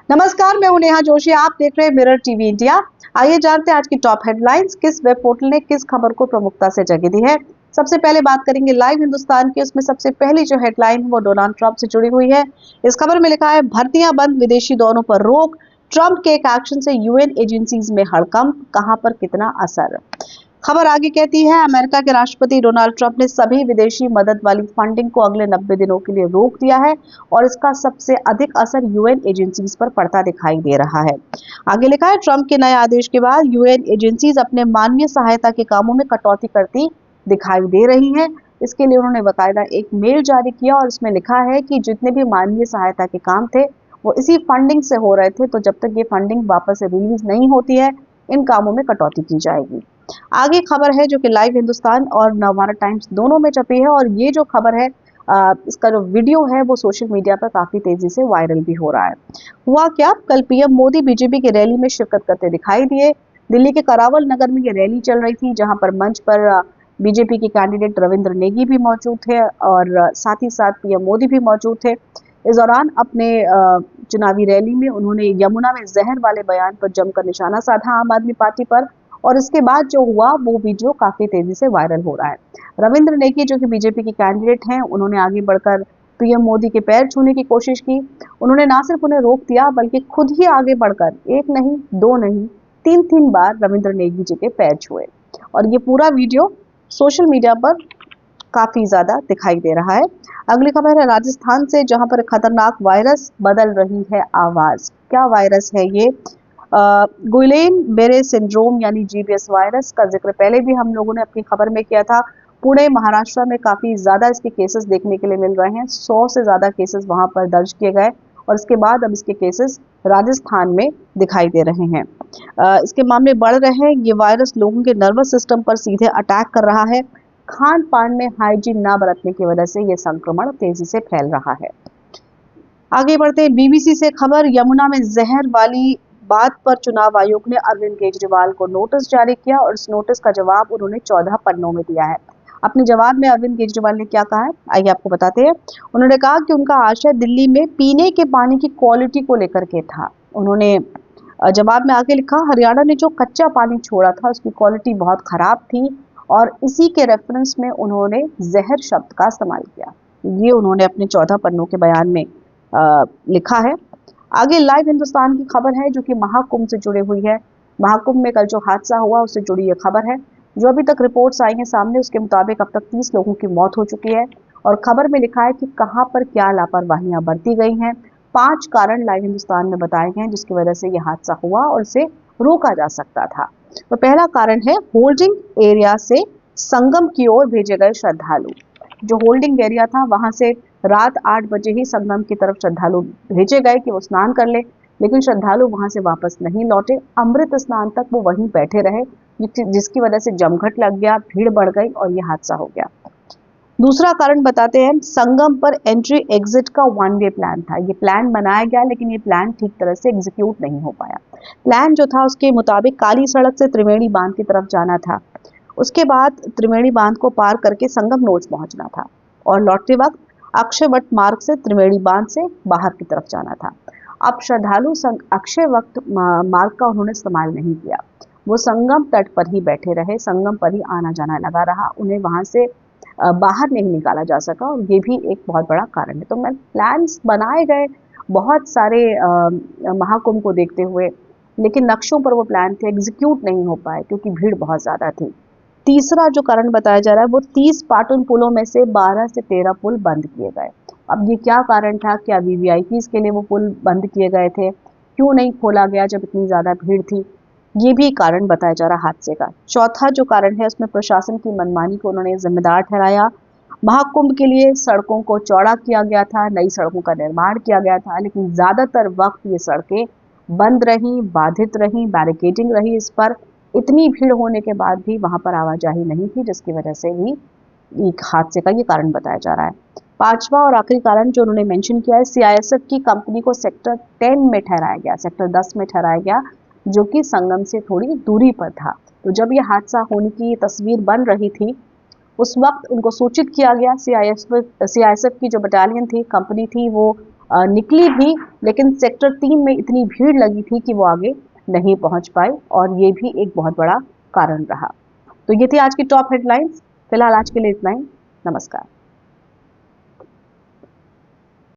नमस्कार, मैं हूं नेहा जोशी। आप देख रहे हैं मिरर टीवी इंडिया। आइए जानते हैं आज की टॉप हेडलाइंस। किस वेब पोर्टल ने किस खबर को प्रमुखता से जगह दी है। सबसे पहले बात करेंगे लाइव हिंदुस्तान की। उसमें सबसे पहली जो हेडलाइन है वो डोनाल्ड ट्रंप से जुड़ी हुई है। इस खबर में लिखा है, भर्तियां बंद, विदेशी दौरों पर रोक, ट्रंप के एक एक्शन से यूएन एजेंसीज में हड़कंप, कहां पर कितना असर। खबर आगे कहती है, अमेरिका के राष्ट्रपति डोनाल्ड ट्रंप ने सभी विदेशी मदद वाली फंडिंग को अगले 90 दिनों के लिए रोक दिया है और इसका सबसे अधिक असर यूएन एजेंसीज पर पड़ता दिखाई दे रहा है। आगे लिखा है, ट्रंप के नए आदेश के बाद यूएन एजेंसीज अपने मानवीय सहायता के कामों में कटौती करती दिखाई दे रही हैं। इसके लिए उन्होंने बाकायदा एक मेल जारी किया और इसमें लिखा है कि जितने भी मानवीय सहायता के काम थे वो इसी फंडिंग से हो रहे थे, तो जब तक ये फंडिंग वापस से रिलीज नहीं होती है इन कामों में कटौती की जाएगी। आगे खबर है जो कि लाइव हिंदुस्तान और नवभारत टाइम्स दोनों में छपी है और ये जो खबर है इसका जो वीडियो है वो सोशल मीडिया पर काफी तेजी से वायरल भी हो रहा है। हुआ क्या, कल पीएम मोदी बीजेपी की रैली में शिरकत करते दिखाई दिए। दिल्ली के करावल नगर में ये रैली चल रही थी, जहां पर मंच पर बीजेपी के कैंडिडेट रविंद्र नेगी भी मौजूद थे और साथ ही साथ पीएम मोदी भी मौजूद थे। इस दौरान अपने चुनावी रैली में उन्होंने यमुना में जहर वाले बयान पर जमकर निशाना साधा आम आदमी पार्टी पर और इसके बाद जो हुआ वो वीडियो काफी तेजी से वायरल हो रहा है। रविंद्र नेगी जो कि बीजेपी के कैंडिडेट हैं, उन्होंने आगे बढ़कर पीएम मोदी के पैर छूने की कोशिश की। उन्होंने ना सिर्फ उन्हें रोक दिया बल्कि खुद ही आगे बढ़कर एक नहीं, दो नहीं, तीन बार रविंद्र नेगी जी के पैर छुए और ये पूरा वीडियो सोशल मीडिया पर काफी ज्यादा दिखाई दे रहा है। अगली खबर है राजस्थान से, जहां पर खतरनाक वायरस बदल रही है आवाज। क्या वायरस है ये? गुइलेन बेरे सिंड्रोम यानी जीबीएस वायरस का जिक्र पहले भी हम लोगों ने अपनी खबर में किया था। पुणे महाराष्ट्र में काफी ज्यादा इसके केसेस देखने के लिए मिल रहे हैं। 100 से ज्यादा केसेस वहां पर दर्ज किए गए और इसके बाद अब इसके केसेस राजस्थान में दिखाई दे रहे हैं। इसके मामले बढ़ रहे हैं। ये वायरस लोगों के नर्वस सिस्टम पर सीधे अटैक कर रहा है। खान पान में हाइजीन न बरतने की वजह से ये संक्रमण तेजी से फैल रहा है। आगे बढ़ते हैं बीबीसी से खबर, यमुना में जहर वाली बात पर चुनाव आयोग ने अरविंद केजरीवाल को नोटिस जारी किया और इस नोटिस का जवाब उन्होंने 14 पन्नों में दिया है। अपने जवाब में अरविंद केजरीवाल ने क्या कहा है, आइए आपको बताते हैं। उन्होंने कहा कि उनका आशय दिल्ली में पीने के पानी की क्वालिटी को लेकर के था। उन्होंने जवाब में आगे लिखा, हरियाणा ने जो कच्चा पानी छोड़ा था उसकी क्वालिटी बहुत खराब थी और इसी के रेफरेंस में उन्होंने जहर शब्द का इस्तेमाल किया। ये उन्होंने अपने 14 पन्नों के बयान में लिखा है। आगे लाइव हिंदुस्तान की खबर है जो कि महाकुंभ से जुड़ी हुई है। महाकुंभ में कल जो हादसा हुआ उससे जुड़ी ये खबर है। जो अभी तक रिपोर्ट्स आई हैं सामने उसके मुताबिक अब तक 30 लोगों की मौत हो चुकी है और खबर में लिखा है कि कहां पर क्या लापरवाहियां बरती गई हैं। 5 कारण लाइव हिंदुस्तान में बताए गए हैं जिसकी वजह से यह हादसा हुआ और इसे रोका जा सकता था। तो पहला कारण है, होल्डिंग एरिया से संगम की ओर भेजे गए श्रद्धालु। जो होल्डिंग एरिया था वहां से रात 8 बजे ही संगम की तरफ श्रद्धालु भेजे गए कि वो स्नान कर ले, लेकिन श्रद्धालु वहां से वापस नहीं लौटे। अमृत स्नान तक वो वहीं बैठे रहे जिसकी वजह से जमघट लग गया, भीड़ बढ़ गई और ये हादसा हो गया। दूसरा कारण बताते हैं, संगम पर एंट्री एग्जिट का वन वे प्लान था। ये प्लान बनाया गया लेकिन ये प्लान ठीक तरह से एग्जीक्यूट नहीं हो पाया। प्लान जो था उसके मुताबिक काली सड़क से त्रिवेणी बांध की तरफ जाना था, उसके बाद त्रिवेणी बांध को पार करके संगम नोच पहुंचना था और लौटते वक्त अक्षय वट मार्ग से त्रिवेणी बांध से बाहर की तरफ जाना था। अब श्रद्धालु अक्षय वट मार्ग का उन्होंने इस्तेमाल नहीं किया, वो संगम तट पर ही बैठे रहे, संगम पर ही आना जाना लगा रहा, उन्हें वहां से बाहर नहीं निकाला जा सका और ये भी एक बहुत बड़ा कारण है। तो मैं प्लान्स बनाए गए बहुत सारे महाकुंभ को देखते हुए, लेकिन नक्शों पर वो प्लान थे, एग्जीक्यूट नहीं हो पाए क्योंकि भीड़ बहुत ज्यादा थी। तीसरा जो कारण बताया जा रहा है वो 30 पाटन पुलों में से 12 से 13 पुल बंद किए गए। अब ये क्या कारण था? क्या वीवीआईपीज के लिए वो पुल बंद किए गए थे? क्यों नहीं खोला गया जब इतनी ज्यादा भीड़ थी? ये भी कारण बताया जा रहा हादसे का। चौथा जो कारण है उसमें प्रशासन की मनमानी को उन्होंने जिम्मेदार ठहराया। महाकुंभ के लिए सड़कों को चौड़ा किया गया था, नई सड़कों का निर्माण किया गया था, लेकिन ज्यादातर वक्त ये सड़कें बंद रहीं, बाधित रहीं, बैरिकेडिंग रही इस पर। इतनी भीड़ होने के बाद भी वहां पर आवाजाही नहीं थी जिसकी वजह से भी एक हादसे का ये कारण बताया जा रहा है। पांचवा और आखिरी कारण जो उन्होंने मेंशन किया है, सीआईएसएफ की कंपनी को सेक्टर 10 में ठहराया गया, सेक्टर 10 में ठहराया गया जो कि संगम से थोड़ी दूरी पर था। तो जब ये हादसा होने की तस्वीर बन रही थी उस वक्त उनको सूचित किया गया। सीआईएसएफ की जो बटालियन थी, कंपनी थी, वो निकली भी, लेकिन सेक्टर 3 में इतनी भीड़ लगी थी कि वो आगे नहीं पहुंच पाई और ये भी एक बहुत बड़ा कारण रहा। तो ये थी आज की टॉप हेडलाइंस। फिलहाल आज के लिए इतना ही। नमस्कार।